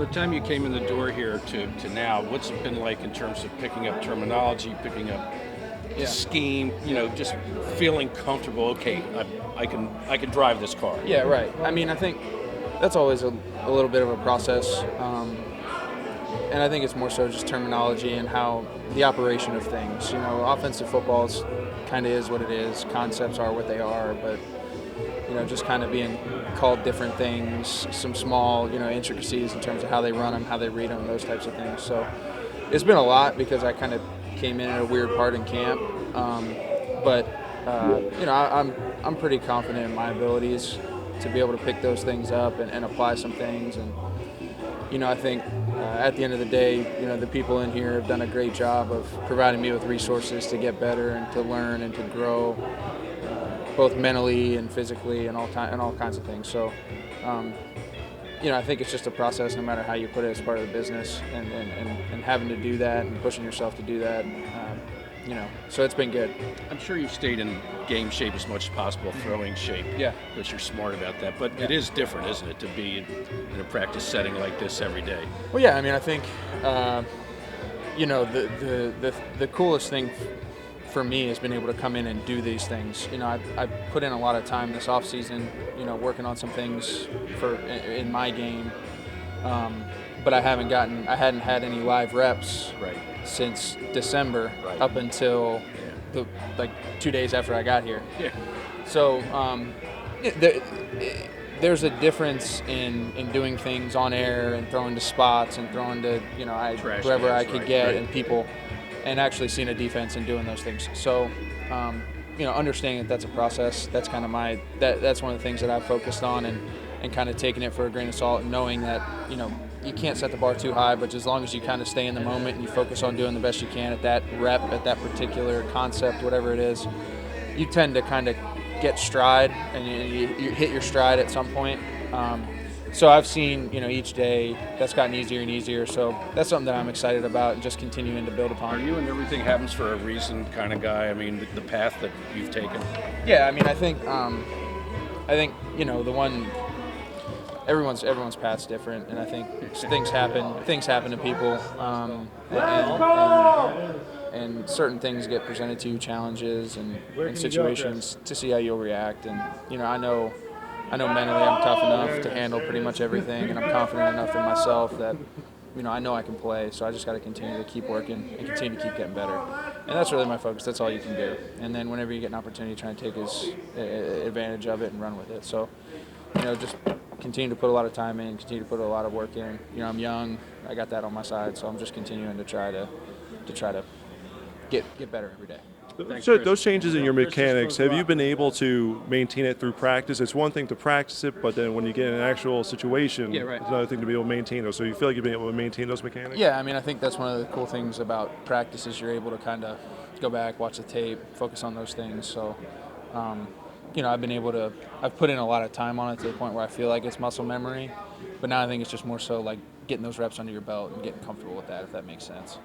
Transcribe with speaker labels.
Speaker 1: the time you came in the door here to now, what's it been like in terms of picking up terminology, picking up the scheme, just feeling comfortable, okay, I can drive this car?
Speaker 2: Yeah, right. I mean, I think that's always a little bit of a process. And I think it's more so just terminology and how the operation of things. Offensive football kind of is what it is. Concepts are what they are, but just kind of being called different things, some small, intricacies in terms of how they run them, how they read them, those types of things. So it's been a lot because I kind of came in at a weird part in camp. But I'm pretty confident in my abilities to be able to pick those things up and apply some things. And I think at the end of the day, the people in here have done a great job of providing me with resources to get better and to learn and to grow, both mentally and physically and all kinds of things. So, I think it's just a process, no matter how you put it, as part of the business, and having to do that and pushing yourself to do that. So it's been good.
Speaker 1: I'm sure you've stayed in game shape as much as possible, throwing shape.
Speaker 2: Yeah.
Speaker 1: Because you're smart about that. But it is different, isn't it, to be in a practice setting like this every day?
Speaker 2: Well, yeah. I mean, I think, the coolest thing for me has been able to come in and do these things. I put in a lot of time this off season, working on some things in my game. But I hadn't had any live reps since December up until 2 days after I got here.
Speaker 1: Yeah.
Speaker 2: So there's a difference in doing things on air and throwing to spots and throwing to whoever I could get and people, and actually seeing a defense and doing those things. So understanding that that's a process. That's kind of that's one of the things that I've focused on and kind of taking it for a grain of salt and knowing that you can't set the bar too high, but as long as you kind of stay in the moment and you focus on doing the best you can at that rep, at that particular concept, whatever it is, you tend to kind of get stride and you hit your stride at some point. So I've seen, each day that's gotten easier and easier. So that's something that I'm excited about and just continuing to build upon.
Speaker 1: Are you an everything happens for a reason kind of guy? I mean, the path that you've taken?
Speaker 2: Yeah, I mean, I think the one. Everyone's path's different, and I think things happen to people, and certain things get presented to you, challenges and situations, to see how you'll react. And I know mentally I'm tough enough to handle pretty much everything, and I'm confident enough in myself that I know I can play. So I just got to continue to keep working and continue to keep getting better, and that's really my focus. That's all you can do. And then whenever you get an opportunity, try and take advantage of it and run with it. So just continue to put a lot of time in, continue to put a lot of work in. I'm young, I got that on my side, so I'm just continuing to try to get better every day.
Speaker 1: Thanks,
Speaker 3: So
Speaker 1: Chris.
Speaker 3: those changes in your mechanics, have you been able to maintain it through practice? It's one thing to practice it, but then when you get in an actual situation, it's another thing to be able to maintain those. So you feel like you've been able to maintain those mechanics?
Speaker 2: Yeah, I mean, I think that's one of the cool things about practice is you're able to kind of go back, watch the tape, focus on those things. So, I've put in a lot of time on it to the point where I feel like it's muscle memory, but now I think it's just more so like getting those reps under your belt and getting comfortable with that, if that makes sense.